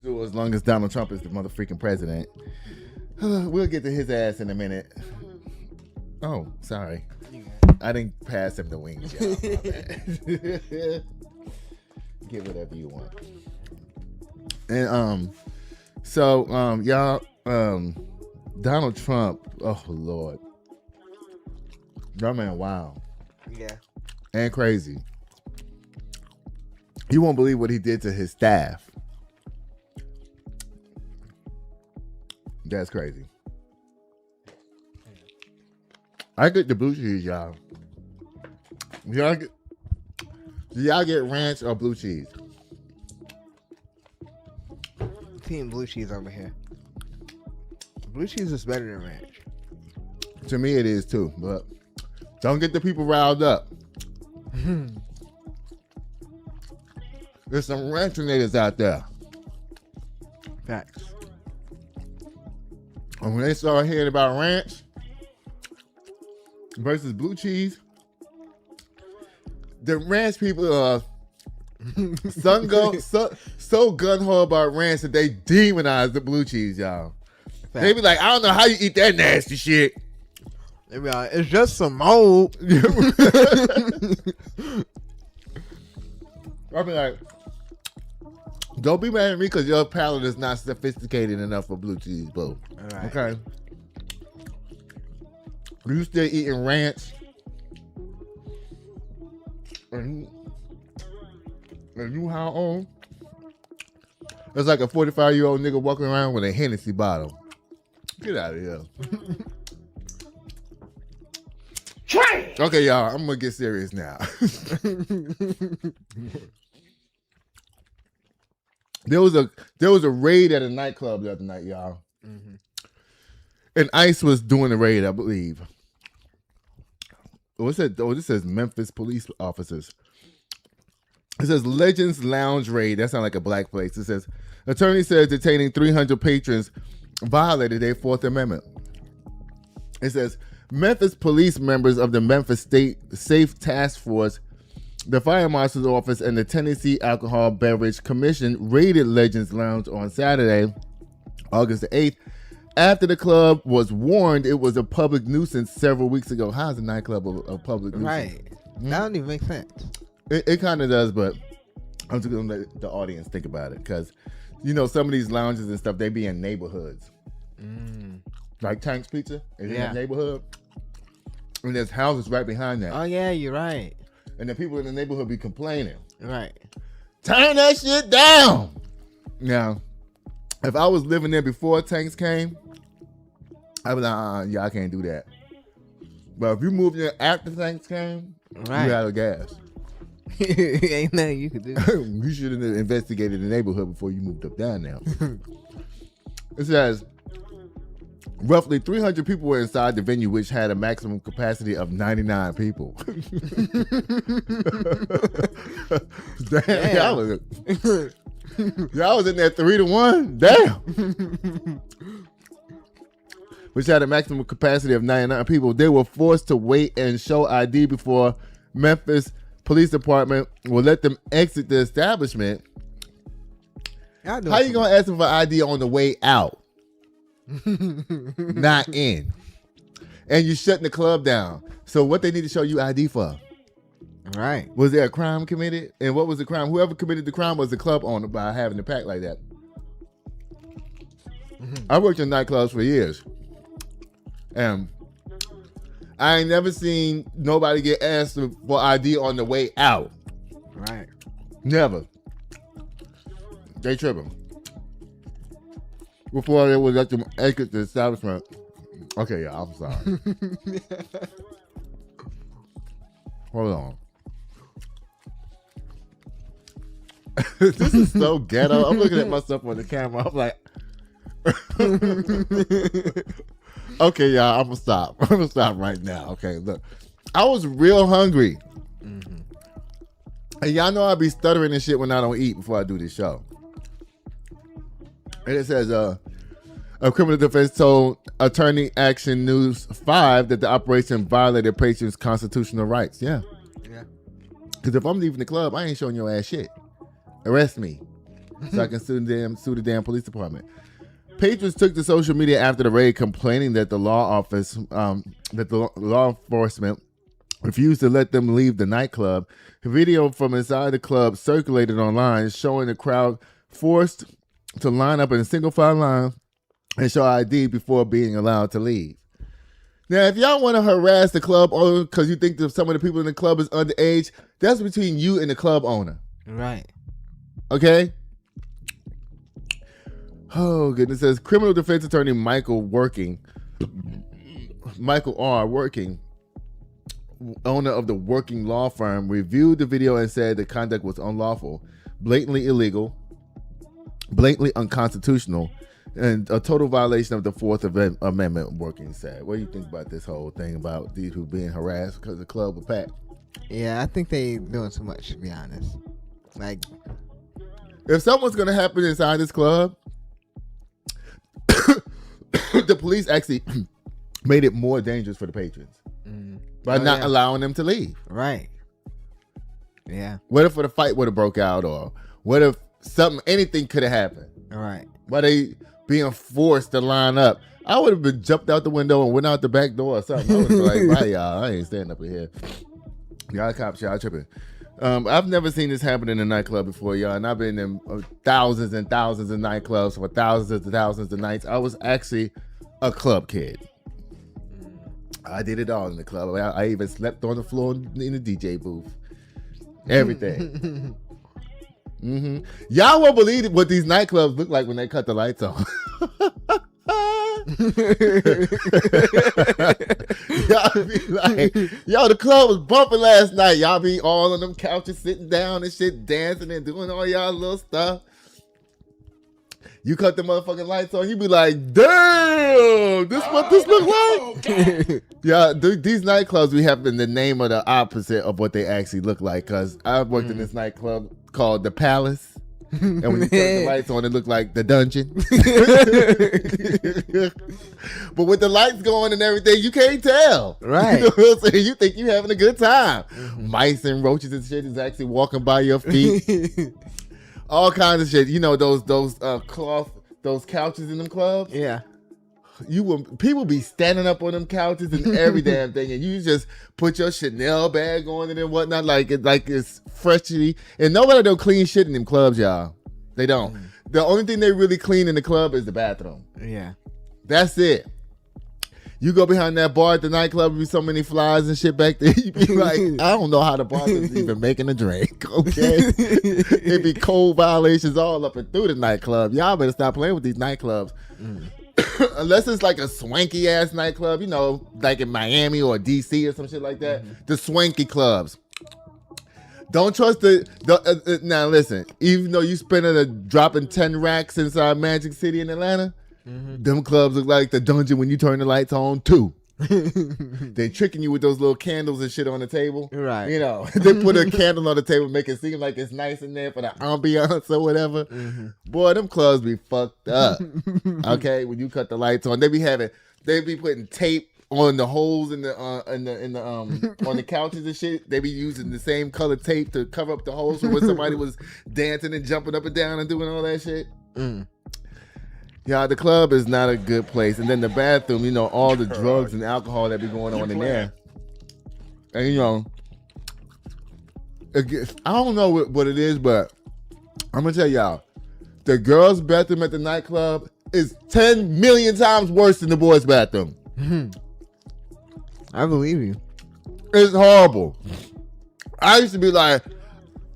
As long as Donald Trump is the motherfucking president. We'll get to his ass in a minute. Oh, sorry. I didn't pass him the wings, y'all. My bad. Get whatever you want. And y'all, Donald Trump, oh Lord. That man, wow. Yeah. And crazy. You won't believe what he did to his staff. That's crazy. I get the blue cheese, y'all. Do y'all get ranch or blue cheese? Team blue cheese over here. Blue cheese is better than ranch. To me, it is too, but don't get the people riled up. There's some ranchernators out there. Facts. And when they start hearing about ranch versus blue cheese, the ranch people are so gun-ho about ranch that they demonize the blue cheese, y'all. Facts. They be like, I don't know how you eat that nasty shit. They be like, it's just some mold. I be like, don't be mad at me because your palate is not sophisticated enough for blue cheese, boo. Right. Okay. You still eating ranch? And you how old? It's like a 45-year-old nigga walking around with a Hennessy bottle. Get out of here. Okay, y'all, I'm gonna get serious now. There was a raid at a nightclub the other night, y'all. Mm-hmm. And ICE was doing the raid, I believe. What's that? Oh, this says Memphis police officers. It says Legends Lounge raid. That sounds like a black place. It says attorney says detaining 300 patrons violated their Fourth Amendment. It says Memphis police members of the Memphis State Safe Task Force, the Fire Marshal's Office, and the Tennessee Alcohol Beverage Commission raided Legends Lounge on Saturday, August the 8th, after the club was warned it was a public nuisance several weeks ago. How is a nightclub a public nuisance? Right. That don't even make sense. It kind of does, but I'm just going to let the audience think about it because, you know, some of these lounges and stuff, they be in neighborhoods. Like Tank's Pizza is in a neighborhood. And there's houses right behind that. Oh, yeah, you're right. And the people in the neighborhood be complaining. Right. Turn that shit down. Now, if I was living there before Tanks came, I'd be like, yeah, I can't do that. But if you moved there after Tanks came, right, you out of gas. Ain't nothing you could do. You should have investigated the neighborhood before you moved up down there. It says roughly 300 people were inside the venue, which had a maximum capacity of 99 people. Damn. Y'all was in there 3-1? Damn. Which had a maximum capacity of 99 people. They were forced to wait and show ID before Memphis Police Department will let them exit the establishment. How you gonna ask them for ID on the way out? Not in. And you shutting the club down. So what they need to show you ID for? Right. Was there a crime committed? And what was the crime? Whoever committed the crime was the club owner by having the pack like that. I worked in nightclubs for years. And I ain't never seen nobody get asked for ID on the way out. Right. Never. They tripping. Before they would let them exit the establishment. Okay, yeah, I'm sorry. Hold on. This is so ghetto. I'm looking at myself on the camera. I'm like, okay, y'all, I'm gonna stop. I'm gonna stop right now. Okay, look, I was real hungry. And y'all know I be stuttering and shit when I don't eat before I do this show. And it says, a criminal defense told Attorney Action News 5 that the operation violated patients' constitutional rights. Yeah. Because if I'm leaving the club, I ain't showing your ass shit. Arrest me. so I can sue the damn police department. Patrons took to social media after the raid, complaining that the law enforcement refused to let them leave the nightclub. A video from inside the club circulated online, showing the crowd forced to line up in a single file line and show ID before being allowed to leave. Now, if y'all want to harass the club owner because you think that some of the people in the club is underage, that's between you and the club owner. Right. Okay? Oh, goodness. It says criminal defense attorney Michael R. Working, owner of the Working law firm, reviewed the video and said the conduct was unlawful, blatantly illegal, blatantly unconstitutional, and a total violation of the Fourth Amendment. Working said. What do you think about this whole thing about these people being harassed because the club was packed? Yeah, I think they doing too much, to be honest. Like, if something's gonna happen inside this club, the police actually made it more dangerous for the patrons by not allowing them to leave. Right. Yeah. What if the fight would have broke out, or what if anything could have happened? All right. By they being forced to line up, I would have been jumped out the window and went out the back door or something. I was like, bye y'all, I ain't standing up in here. Y'all cops, y'all tripping. I've never seen this happen in a nightclub before, y'all, and I've been in thousands and thousands of nightclubs for thousands and thousands of nights. I was actually a club kid. I did it all in the club. I even slept on the floor in the DJ booth. Everything. Y'all won't believe what these nightclubs look like when they cut the lights on. Y'all be like, yo, the club was bumping last night. Y'all be all on them couches sitting down and shit, dancing and doing all y'all little stuff. You cut the motherfucking lights on, you be like, damn, this what this look like? Yeah, these nightclubs we have been the name of the opposite of what they actually look like, because I've worked in this nightclub called The Palace. And when you turn the lights on, it looked like the dungeon. But with the lights going and everything, you can't tell. Right. You know what I'm saying? You think you're having a good time. Mice and roaches and shit is actually walking by your feet. All kinds of shit. You know those couches in them clubs? Yeah. People be standing up on them couches and every damn thing, and you just put your Chanel bag on it and whatnot, like it's freshly. And nobody don't clean shit in them clubs, y'all. They don't. The only thing they really clean in the club is the bathroom. Yeah. That's it. You go behind that bar at the nightclub, be so many flies and shit back there. You be like, I don't know how the bartender's even making a drink. Okay, it be cold violations all up and through the nightclub. Y'all better stop playing with these nightclubs. Unless it's like a swanky ass nightclub, you know, like in Miami or DC or some shit like that. The swanky clubs. Don't trust now listen, even though you dropping 10 racks inside Magic City in Atlanta, them clubs look like the dungeon when you turn the lights on too. They tricking you with those little candles and shit on the table. Right. You know, they put a candle on the table, make it seem like it's nice in there for the ambiance or whatever. Boy, them clubs be fucked up. Okay, when you cut the lights on, they be putting tape on the holes in the on the couches and shit. They be using the same color tape to cover up the holes for when somebody was dancing and jumping up and down and doing all that shit. Yeah, the club is not a good place. And then the bathroom, you know, all the drugs and alcohol that be going on in there. And, you know, I don't know what it is, but I'm going to tell y'all, the girls' bathroom at the nightclub is 10 million times worse than the boys' bathroom. I believe you. It's horrible. I used to be like,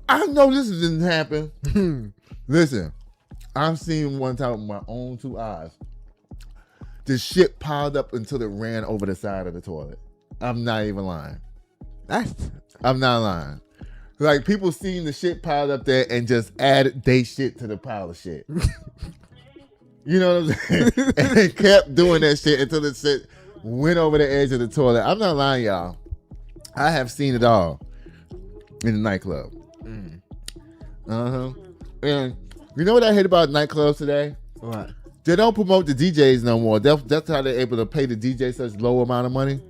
I know this didn't happen. Listen. I've seen one time with my own two eyes. The shit piled up until it ran over the side of the toilet. I'm not even lying. I'm not lying. Like, people seen the shit piled up there and just added they shit to the pile of shit. You know what I'm saying? And they kept doing that shit until the shit went over the edge of the toilet. I'm not lying, y'all. I have seen it all in the nightclub. And you know what I hate about nightclubs today? What? They don't promote the DJs no more. That's how they're able to pay the DJ such low amount of money.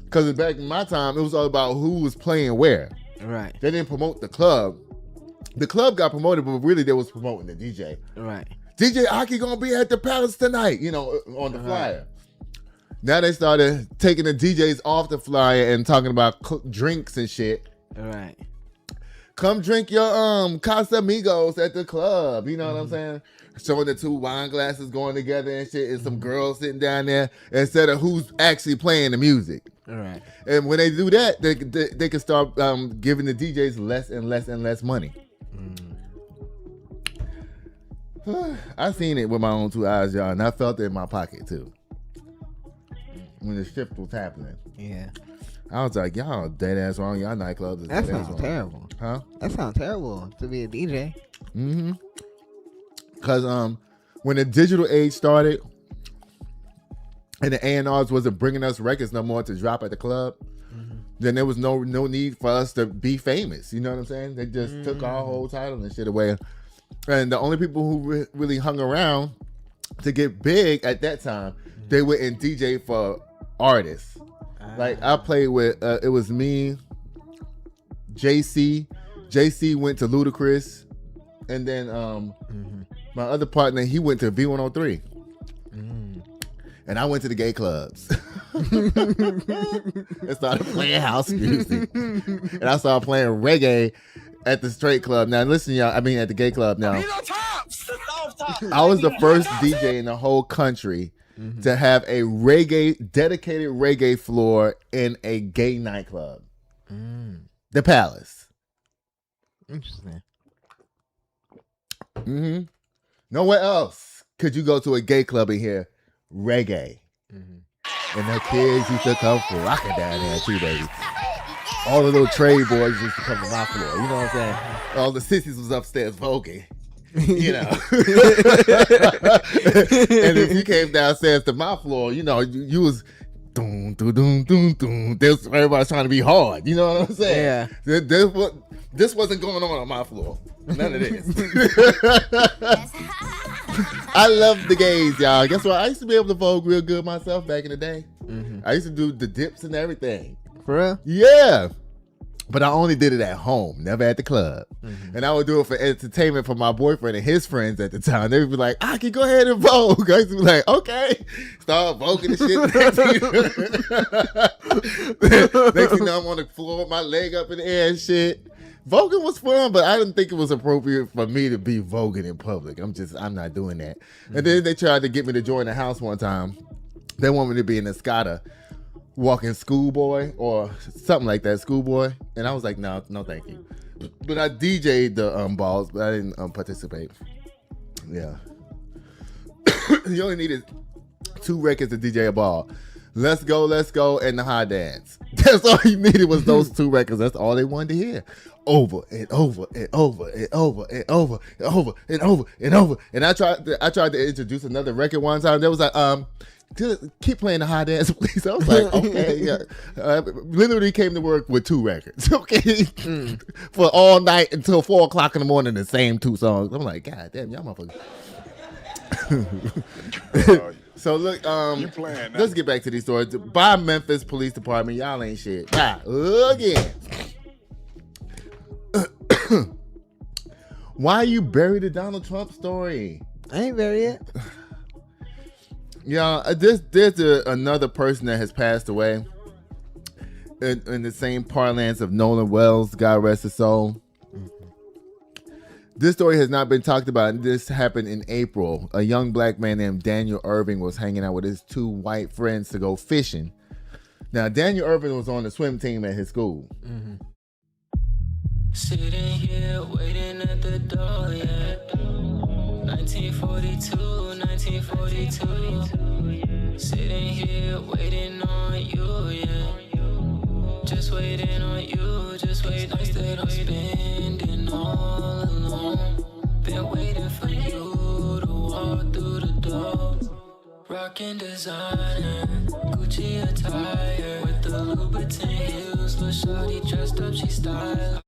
Because back in my time, it was all about who was playing where. Right. They didn't promote the club. The club got promoted, but really they was promoting the DJ. Right. DJ Aki gonna be at the Palace tonight, on the flyer. Now they started taking the DJs off the flyer and talking about drinks and shit. Right. Come drink your Casamigos at the club. You know what I'm saying? Showing the two wine glasses going together and shit, and some girls sitting down there instead of who's actually playing the music. Right. And when they do that, they can start giving the DJs less and less and less money. I seen it with my own two eyes, y'all, and I felt it in my pocket too when the shift was happening. Yeah. I was like, y'all dead ass wrong. Y'all nightclubs is That dead ass sounds wrong. terrible. Huh? That sounds terrible to be a DJ. Mm-hmm. Because when the digital age started and the A&Rs wasn't bringing us records no more to drop at the club, then there was no need for us to be famous. You know what I'm saying? They just took our whole title and shit away. And the only people who really hung around to get big at that time, they went and DJ for artists. Like I played with, it was me, JC. JC went to Ludacris. And then my other partner, he went to V103. And I went to the gay clubs. And started playing house music. And I started playing reggae at the straight club. Now listen, y'all, at the gay club now. I was the first DJ in the whole country to have a dedicated reggae floor in a gay nightclub. The Palace. Interesting. Nowhere else could you go to a gay club and hear reggae. And the kids used to come for rocking down there too, baby. All the little trade boys used to come to my floor. You know what I'm saying? All the sissies was upstairs voguing. And if you came downstairs to my floor, you was doom, doom, doom, doom, doom. Everybody's trying to be hard. You know what I'm saying? Yeah. This wasn't going on my floor. None of this. I love the gays, y'all. Guess what? I used to be able to vogue real good myself back in the day. I used to do the dips and everything. For real? Yeah. But I only did it at home, never at the club. And I would do it for entertainment for my boyfriend and his friends at the time. They would be like, I can go ahead and vogue. I used to be like, okay. Start voguing and shit. Next thing you know, I'm on the floor with my leg up in the air and shit. Voguing was fun, but I didn't think it was appropriate for me to be voguing in public. I'm not doing that. And then they tried to get me to join the house one time. They want me to be an Escada walking schoolboy or something like that, schoolboy. And I was like, no, thank you. But I DJ'd the balls, but I didn't participate. Yeah. You only needed 2 records to DJ a ball. Let's Go, and The High Dance. That's all you needed was those 2 records. That's all they wanted to hear. Over and over and over and over and over and over and over and over. And I tried to introduce another record one time. They was like, keep playing The High Dance, please. I was like, okay, yeah. Literally came to work with 2 records, okay, for all night until 4 o'clock in the morning. The same 2 songs. I'm like, God damn, y'all motherfuckers. So look, let's get back to these stories. By Memphis Police Department, y'all ain't shit. Bye. Again. Why you buried the Donald Trump story? I ain't buried yet. Yeah, there's another person that has passed away in the same parlance of Nolan Wells, God rest his soul. This story has not been talked about. This happened in April. A young black man named Daniel Irving was hanging out with his 2 white friends to go fishing. Now, Daniel Irving was on the swim team at his school. Sitting here waiting at the door, yeah. 1942. Sitting here waiting on you, yeah. Just waiting on you, just waiting. I stayed on spending all alone. Been waiting for you to walk through the door. Rockin' designer, Gucci attire with the Louboutin heels. Little shawty dressed up, she style.